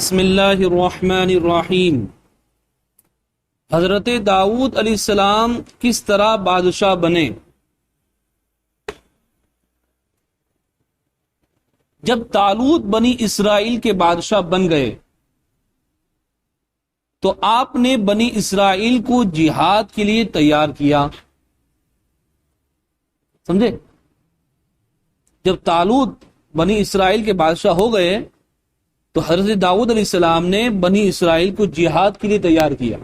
بسم اللہ الرحمن الرحیم۔ حضرت داؤد علیہ السلام کس طرح بادشاہ بنے؟ جب طالوت بنی اسرائیل کے بادشاہ بن گئے تو آپ نے بنی اسرائیل کو جہاد کے لیے تیار کیا۔ سمجھے؟ جب طالوت بنی اسرائیل کے بادشاہ ہو گئے تو حضرت داؤد علیہ السلام نے بنی اسرائیل کو جہاد کے لیے تیار کیا،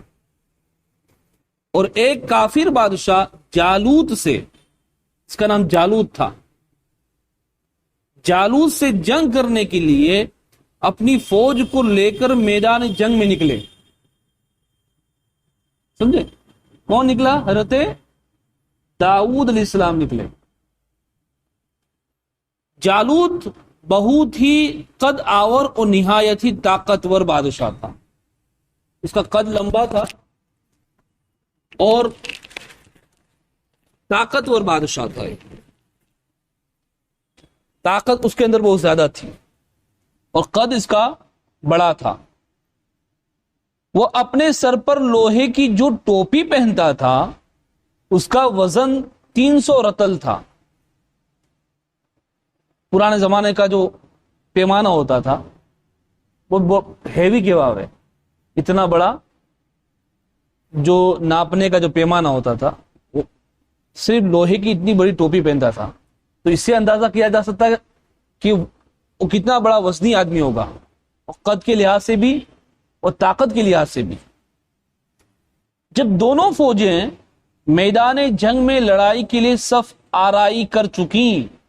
اور ایک کافر بادشاہ جالوت سے، اس کا نام جالوت تھا، جالوت سے جنگ کرنے کے لیے اپنی فوج کو لے کر میدان جنگ میں نکلے۔ سمجھے؟ کون نکلا؟ حضرت داؤد علیہ السلام نکلے۔ جالوت بہت ہی قد آور اور نہایت ہی طاقتور بادشاہ تھا۔ اس کا قد لمبا تھا اور طاقتور بادشاہ تھا، طاقت اس کے اندر بہت زیادہ تھی اور قد اس کا بڑا تھا۔ وہ اپنے سر پر لوہے کی جو ٹوپی پہنتا تھا اس کا وزن 300 رتل تھا۔ پرانے زمانے کا جو پیمانہ ہوتا تھا وہ ہیوی کباب ہے، اتنا بڑا جو ناپنے کا جو پیمانہ ہوتا تھا وہ صرف لوہے کی اتنی بڑی ٹوپی پہنتا تھا۔ تو اس سے اندازہ کیا جا سکتا ہے کہ وہ کتنا بڑا وزنی آدمی ہوگا، اور قد کے لحاظ سے بھی اور طاقت کے لحاظ سے بھی۔ جب دونوں فوجیں میدان جنگ میں لڑائی کے لیے صف آرائی کر چکیں،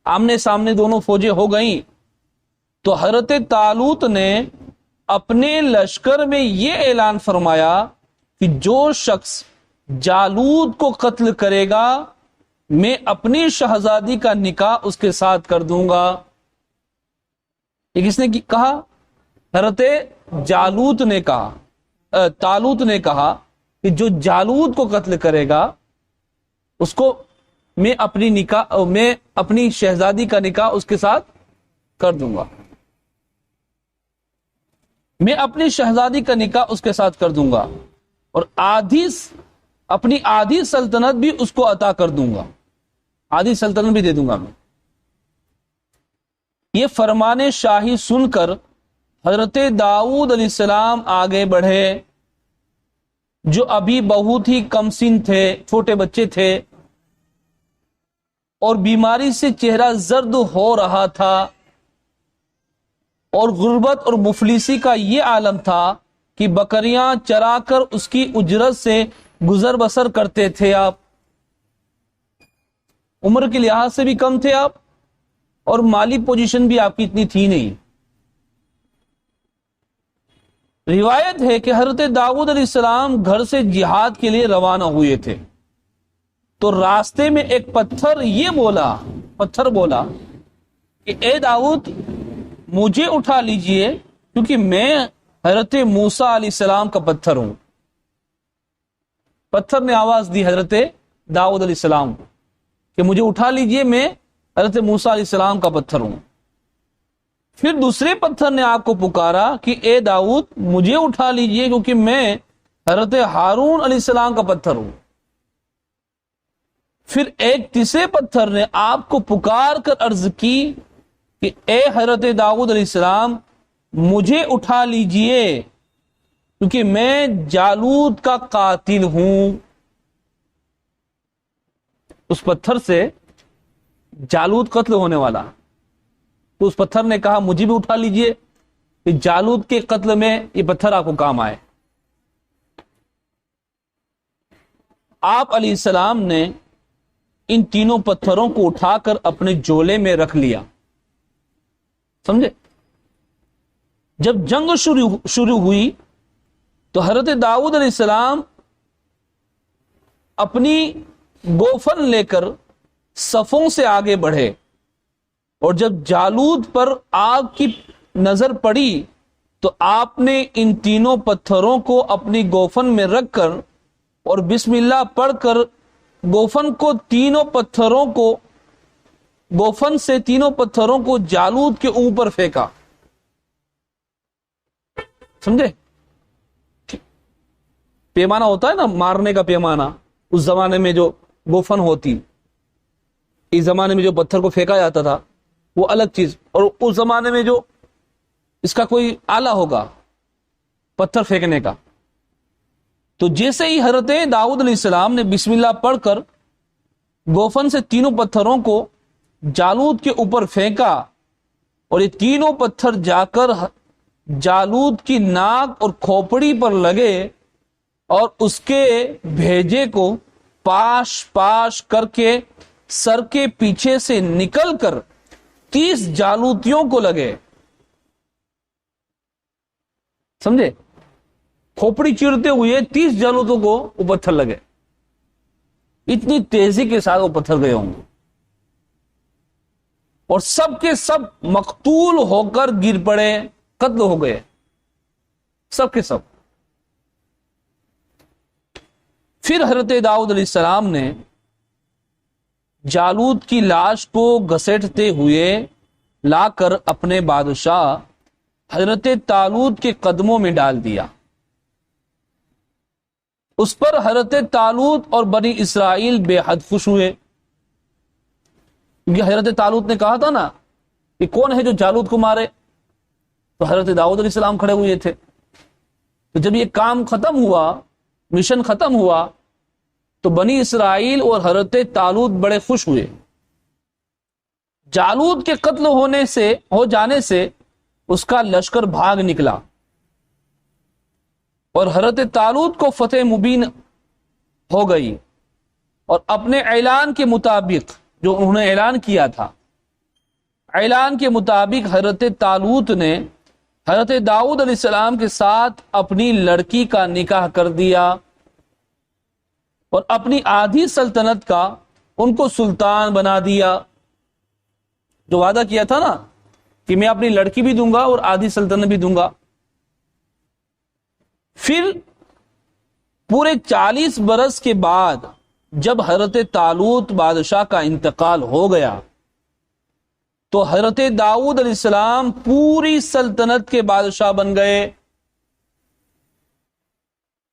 آمنے سامنے دونوں فوجیں ہو گئیں، تو حضرت طالوت نے اپنے لشکر میں یہ اعلان فرمایا کہ جو شخص جالوت کو قتل کرے گا میں اپنی شہزادی کا نکاح اس کے ساتھ کر دوں گا۔ یہ کس نے کہا؟ حضرت جالوت نے کہا، طالوت نے کہا کہ جو جالوت کو قتل کرے گا اس کو میں اپنی شہزادی کا نکاح اس کے ساتھ کر دوں گا، میں اپنی شہزادی کا نکاح اس کے ساتھ کر دوں گا، اور اپنی آدھی سلطنت بھی اس کو عطا کر دوں گا، آدھی سلطنت بھی دے دوں گا میں۔ یہ فرمان شاہی سن کر حضرت داؤد علیہ السلام آگے بڑھے، جو ابھی بہت ہی کم سن تھے، چھوٹے بچے تھے، اور بیماری سے چہرہ زرد ہو رہا تھا، اور غربت اور مفلسی کا یہ عالم تھا کہ بکریاں چرا کر اس کی اجرت سے گزر بسر کرتے تھے۔ آپ عمر کے لحاظ سے بھی کم تھے آپ، اور مالی پوزیشن بھی آپ کی اتنی تھی نہیں۔ روایت ہے کہ حضرت داؤد علیہ السلام گھر سے جہاد کے لیے روانہ ہوئے تھے، تو راستے میں ایک پتھر بولا کہ اے داؤد مجھے اٹھا لیجئے، کیونکہ میں حضرت موسیٰ علیہ السلام کا پتھر ہوں۔ پتھر نے آواز دی حضرت داؤد علیہ السلام کہ مجھے اٹھا لیجئے، میں حضرت موسیٰ علیہ السلام کا پتھر ہوں۔ پھر دوسرے پتھر نے آپ کو پکارا کہ اے داؤد مجھے اٹھا لیجئے، کیونکہ میں حضرت ہارون علیہ السلام کا پتھر ہوں۔ پھر ایک تیسرے پتھر نے آپ کو پکار کر عرض کی کہ اے حضرت داؤد علیہ السلام مجھے اٹھا لیجئے، کیونکہ میں جالوت کا قاتل ہوں۔ اس پتھر سے جالوت قتل ہونے والا، تو اس پتھر نے کہا مجھے بھی اٹھا لیجئے کہ جالوت کے قتل میں یہ پتھر آپ کو کام آئے۔ آپ علیہ السلام نے ان تینوں پتھروں کو اٹھا کر اپنے جولے میں رکھ لیا۔ سمجھے؟ جب جنگ شروع ہوئی تو حضرت داؤد علیہ السلام اپنی گوفن لے کر صفوں سے آگے بڑھے، اور جب جالوت پر آگ کی نظر پڑی تو آپ نے ان تینوں پتھروں کو اپنی گوفن میں رکھ کر اور بسم اللہ پڑھ کر گوفن سے تینوں پتھروں کو جالوت کے اوپر پھینکا۔ سمجھے؟ پیمانہ ہوتا ہے نا مارنے کا پیمانہ، اس زمانے میں جو گوفن ہوتی، اس زمانے میں جو پتھر کو پھینکا جاتا تھا وہ الگ چیز، اور اس زمانے میں جو اس کا کوئی آلہ ہوگا پتھر پھینکنے کا. تو جیسے ہی حضرت داؤد علیہ السلام نے بسم اللہ پڑھ کر گوفن سے تینوں پتھروں کو جالوت کے اوپر پھینکا، اور یہ تینوں پتھر جا کر جالوت کی ناک اور کھوپڑی پر لگے، اور اس کے بھیجے کو پاش پاش کر کے سر کے پیچھے سے نکل کر 30 جالوتیوں کو لگے. سمجھے؟ کھوپڑی چیرتے ہوئے 30 جالوتوں کو وہ پتھر لگے. اتنی تیزی کے ساتھ وہ پتھر گئے ہوں گے، اور سب کے سب مقتول ہو کر گر پڑے، قتل ہو گئے سب کے سب. پھر حضرت داؤد علیہ السلام نے جالوت کی لاش کو گھسیٹتے ہوئے لا کر اپنے بادشاہ حضرت طالوت کے قدموں میں ڈال دیا. اس پر حضرت طالوت اور بنی اسرائیل بے حد خوش ہوئے، کیونکہ حضرت طالوت نے کہا تھا نا کہ کون ہے جو جالوت کو مارے، تو حضرت داؤد علیہ السلام کھڑے ہوئے تھے. تو جب یہ کام ختم ہوا، مشن ختم ہوا، تو بنی اسرائیل اور حضرت طالوت بڑے خوش ہوئے. جالوت کے قتل ہو جانے سے اس کا لشکر بھاگ نکلا، اور حضرت طالوت کو فتح مبین ہو گئی. اور اپنے اعلان کے مطابق، جو انہوں نے اعلان کیا تھا، اعلان کے مطابق حضرت طالوت نے حضرت داؤد علیہ السلام کے ساتھ اپنی لڑکی کا نکاح کر دیا، اور اپنی آدھی سلطنت کا ان کو سلطان بنا دیا. جو وعدہ کیا تھا نا کہ میں اپنی لڑکی بھی دوں گا اور آدھی سلطنت بھی دوں گا. پھر پورے 40 برس کے بعد جب حضرت طالوت بادشاہ کا انتقال ہو گیا، تو حضرت داؤد علیہ السلام پوری سلطنت کے بادشاہ بن گئے.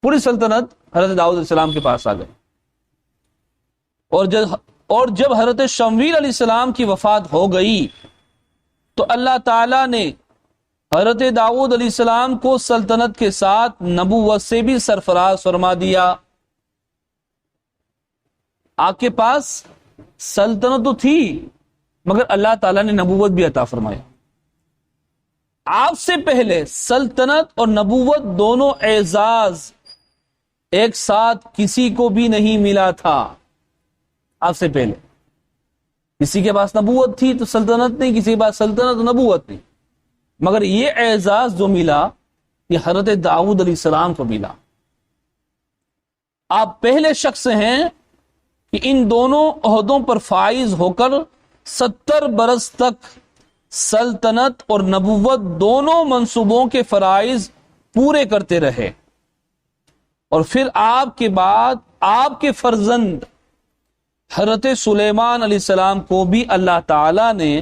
پوری سلطنت حضرت داؤد علیہ السلام کے پاس آ گئی. اور جب حضرت شمویل علیہ السلام کی وفات ہو گئی، تو اللہ تعالی نے حضرت داؤد علیہ السلام کو سلطنت کے ساتھ نبوت سے بھی سرفراز فرما دیا. آپ کے پاس سلطنت تو تھی، مگر اللہ تعالیٰ نے نبوت بھی عطا فرمایا. آپ سے پہلے سلطنت اور نبوت دونوں اعزاز ایک ساتھ کسی کو بھی نہیں ملا تھا. آپ سے پہلے کسی کے پاس نبوت تھی تو سلطنت نہیں، کسی کے پاس سلطنت اور نبوت نہیں، مگر یہ اعزاز جو ملا یہ حضرت داؤد علیہ السلام کو ملا. آپ پہلے شخص ہیں کہ ان دونوں عہدوں پر فائز ہو کر 70 برس تک سلطنت اور نبوت دونوں منصبوں کے فرائض پورے کرتے رہے. اور پھر آپ کے بعد آپ کے فرزند حضرت سلیمان علیہ السلام کو بھی اللہ تعالی نے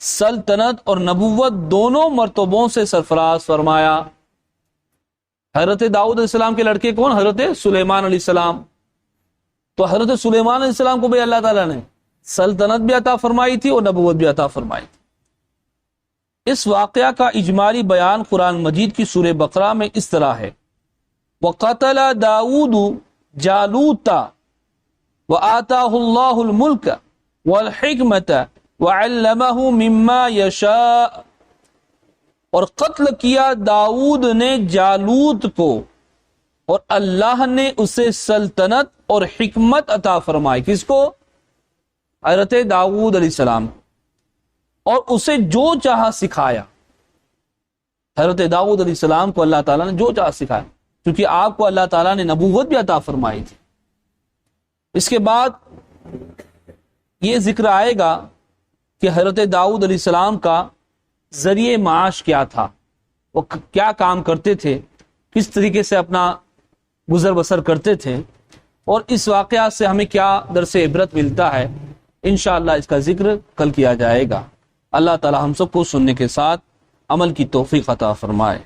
سلطنت اور نبوت دونوں مرتبوں سے سرفراز فرمایا. حضرت داؤد علیہ السلام کے لڑکے کون؟ حضرت سلیمان علیہ السلام. تو حضرت سلیمان علیہ السلام کو بھی اللہ تعالیٰ نے سلطنت بھی عطا فرمائی تھی اور نبوت بھی عطا فرمائی تھی. اس واقعہ کا اجمالی بیان قرآن مجید کی سورہ بقرہ میں اس طرح ہے: وَقَتَلَ دَاوُودُ جَالُوتَ وَآتَاهُ اللَّهُ الْمُلْكَ وَالْحِكْمَةَ وَعَلَّمَهُ مِمَّا يَشَاءُ. اور قتل کیا داؤد نے جالوت کو، اور اللہ نے اسے سلطنت اور حکمت عطا فرمائی. کس کو؟ حضرت داؤد علیہ السلام. اور اسے جو چاہا سکھایا. حضرت داؤد علیہ السلام کو اللہ تعالیٰ نے جو چاہا سکھایا، کیونکہ آپ کو اللہ تعالیٰ نے نبوت بھی عطا فرمائی تھی. اس کے بعد یہ ذکر آئے گا کہ حضرت داؤد علیہ السلام کا ذریعہ معاش کیا تھا، وہ کیا کام کرتے تھے، کس طریقے سے اپنا گزر بسر کرتے تھے، اور اس واقعہ سے ہمیں کیا درس عبرت ملتا ہے. انشاءاللہ اس کا ذکر کل کیا جائے گا. اللہ تعالی ہم سب کو سننے کے ساتھ عمل کی توفیق عطا فرمائے.